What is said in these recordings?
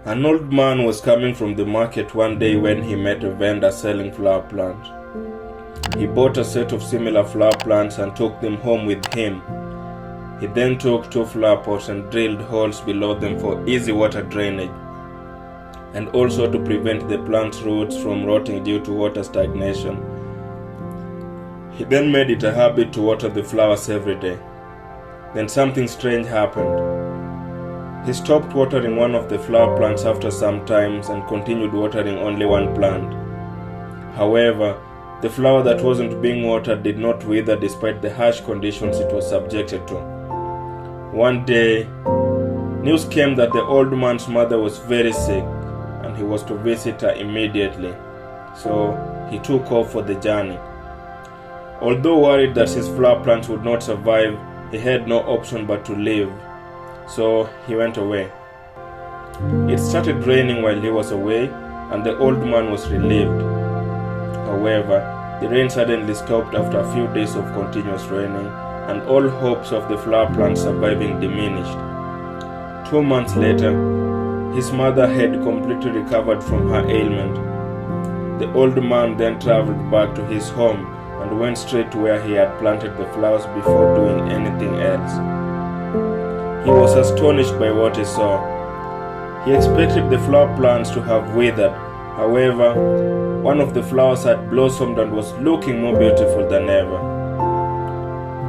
An old man was coming from the market one day when he met a vendor selling flower plants. He bought a set of similar flower plants and took them home with him. He then took 2 flower pots and drilled holes below them for easy water drainage, and also to prevent the plant's roots from rotting due to water stagnation. He then made it a habit to water the flowers every day. Then something strange happened. He stopped watering one of the flower plants after some time and continued watering only one plant. However, the flower that wasn't being watered did not wither despite the harsh conditions it was subjected to. One day, news came that the old man's mother was very sick and he was to visit her immediately. So he took off for the journey. Although worried that his flower plants would not survive, he had no option but to leave. So he went away. It started raining while he was away, and the old man was relieved. However, the rain suddenly stopped after a few days of continuous raining, and all hopes of the flower plant surviving diminished. 2 months later, his mother had completely recovered from her ailment. The old man then traveled back to his home and went straight to where he had planted the flowers before doing anything else. He was astonished by what he saw. He expected the flower plants to have withered. However, one of the flowers had blossomed and was looking more beautiful than ever.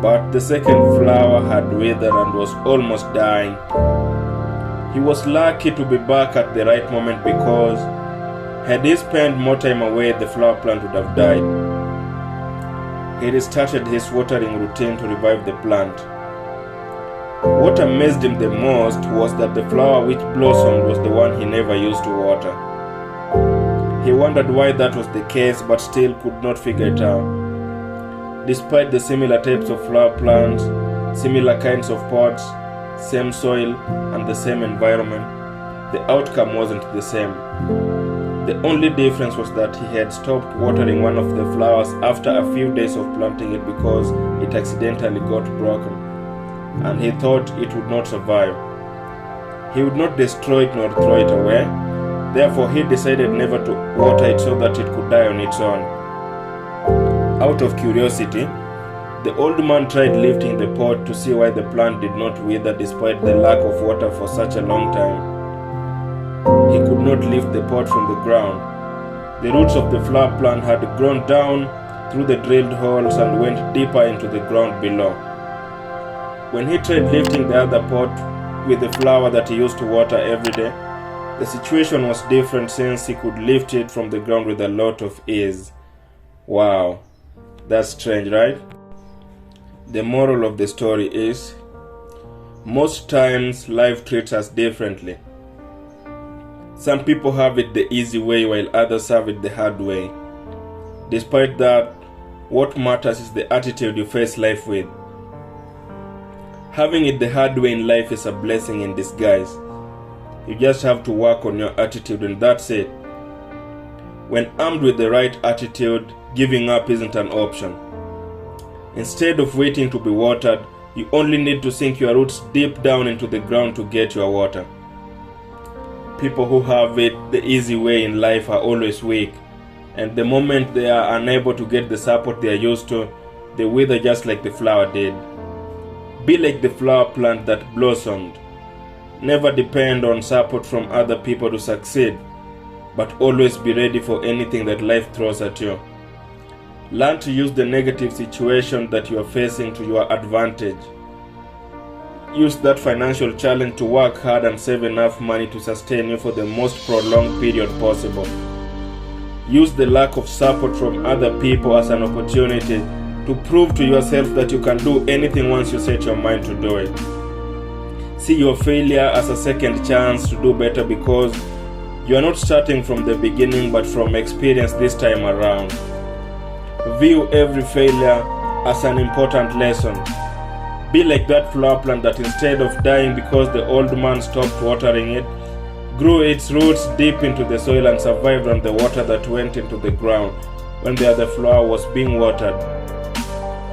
But the second flower had withered and was almost dying. He was lucky to be back at the right moment because had he spent more time away, the flower plant would have died. He restarted his watering routine to revive the plant. What amazed him the most was that the flower which blossomed was the one he never used to water. He wondered why that was the case, but still could not figure it out. Despite the similar types of flower plants, similar kinds of pots, same soil, and the same environment, the outcome wasn't the same. The only difference was that he had stopped watering one of the flowers after a few days of planting it because it accidentally got broken, and he thought it would not survive. He would not destroy it nor throw it away. Therefore, he decided never to water it so that it could die on its own. Out of curiosity, the old man tried lifting the pot to see why the plant did not wither despite the lack of water for such a long time. He could not lift the pot from the ground. The roots of the flower plant had grown down through the drilled holes and went deeper into the ground below. When he tried lifting the other pot with the flower that he used to water every day, the situation was different since he could lift it from the ground with a lot of ease. Wow, that's strange, right? The moral of the story is, most times life treats us differently. Some people have it the easy way while others have it the hard way. Despite that, what matters is the attitude you face life with. Having it the hard way in life is a blessing in disguise. You just have to work on your attitude and that's it. When armed with the right attitude, giving up isn't an option. Instead of waiting to be watered, you only need to sink your roots deep down into the ground to get your water. People who have it the easy way in life are always weak, and the moment they are unable to get the support they are used to, they wither just like the flower did. Be like the flower plant that blossomed. Never depend on support from other people to succeed, but always be ready for anything that life throws at you. Learn to use the negative situation that you are facing to your advantage. Use that financial challenge to work hard and save enough money to sustain you for the most prolonged period possible. Use the lack of support from other people as an opportunity to prove to yourself that you can do anything once you set your mind to do it. See your failure as a second chance to do better because you are not starting from the beginning but from experience this time around. View every failure as an important lesson. Be like that flower plant that instead of dying because the old man stopped watering it, grew its roots deep into the soil and survived on the water that went into the ground when the other flower was being watered.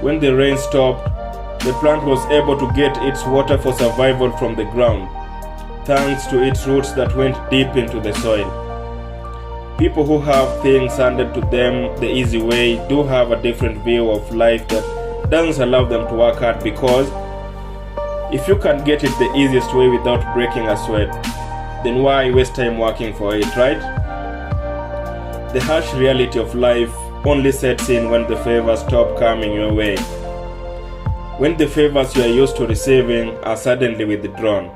When the rain stopped, the plant was able to get its water for survival from the ground. thanks to its roots that went deep into the soil. People who have things handed to them the easy way do have a different view of life that doesn't allow them to work hard, because if you can get it the easiest way without breaking a sweat, then why waste time working for it, right? The harsh reality of life only sets in when the favors stop coming your way. When the favors you are used to receiving are suddenly withdrawn.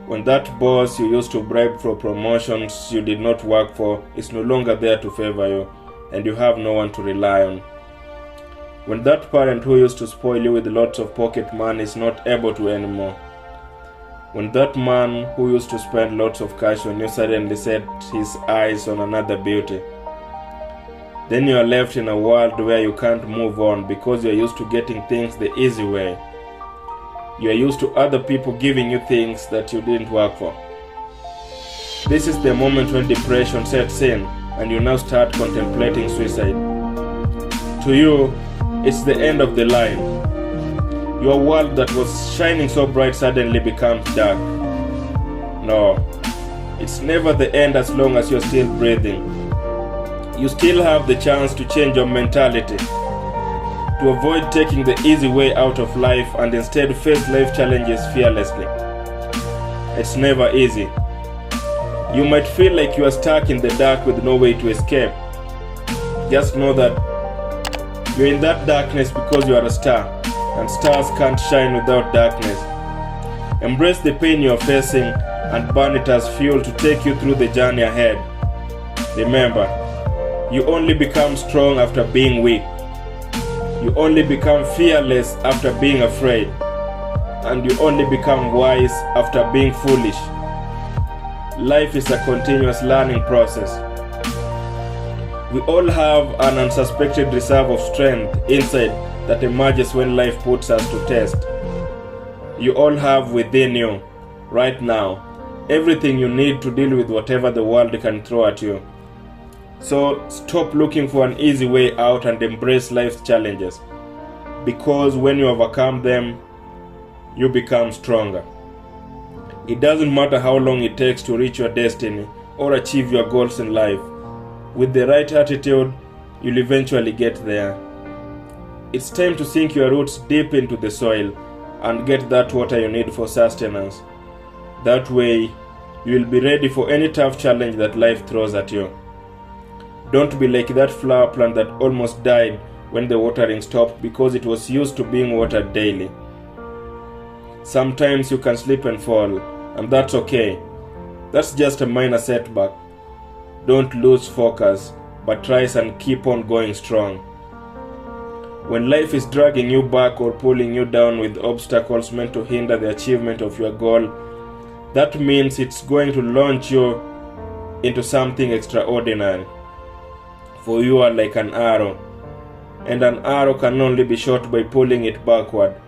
When that boss you used to bribe for promotions you did not work for is no longer there to favor you, and you have no one to rely on. When that parent who used to spoil you with lots of pocket money is not able to anymore. When that man who used to spend lots of cash on you suddenly set his eyes on another beauty. Then you are left in a world where you can't move on because you are used to getting things the easy way. You are used to other people giving you things that you didn't work for. This is the moment when depression sets in and you now start contemplating suicide. To you, it's the end of the line. Your world that was shining so bright suddenly becomes dark. No, it's never the end as long as you're still breathing. You still have the chance to change your mentality, to avoid taking the easy way out of life and instead face life challenges fearlessly. It's never easy. You might feel like you are stuck in the dark with no way to escape. Just know that you're in that darkness because you are a star, and stars can't shine without darkness. Embrace the pain you are facing and burn it as fuel to take you through the journey ahead. Remember, you only become strong after being weak. You only become fearless after being afraid. And you only become wise after being foolish. Life is a continuous learning process. We all have an unsuspected reserve of strength inside that emerges when life puts us to test. You all have within you, right now, everything you need to deal with whatever the world can throw at you. So stop looking for an easy way out and embrace life's challenges. Because when you overcome them, you become stronger. It doesn't matter how long it takes to reach your destiny or achieve your goals in life. With the right attitude, you'll eventually get there. It's time to sink your roots deep into the soil and get that water you need for sustenance. That way, you'll be ready for any tough challenge that life throws at you. Don't be like that flower plant that almost died when the watering stopped because it was used to being watered daily. Sometimes you can slip and fall, and that's okay. That's just a minor setback. Don't lose focus, but rise and keep on going strong. When life is dragging you back or pulling you down with obstacles meant to hinder the achievement of your goal, that means it's going to launch you into something extraordinary. For you are like an arrow, and an arrow can only be shot by pulling it backward.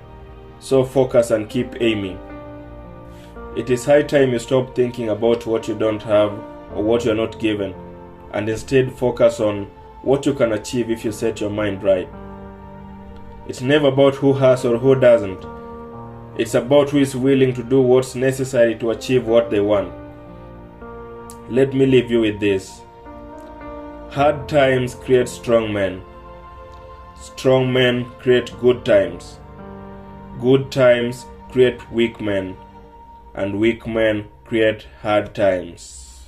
So focus and keep aiming. It is high time you stop thinking about what you don't have or what you are not given, and instead focus on what you can achieve if you set your mind right. It's never about who has or who doesn't. It's about who is willing to do what's necessary to achieve what they want. Let me leave you with this. Hard times create strong men. Strong men create good times. Good times create weak men. And weak men create hard times.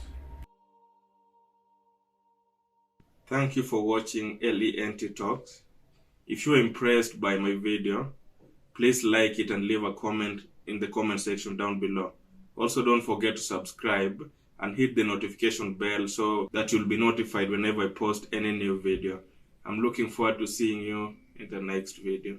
Thank you for watching LENT Talks. If you are impressed by my video, please like it and leave a comment in the comment section down below. Also, don't forget to subscribe and hit the notification bell so that you'll be notified whenever I post any new video. I'm looking forward to seeing you in the next video.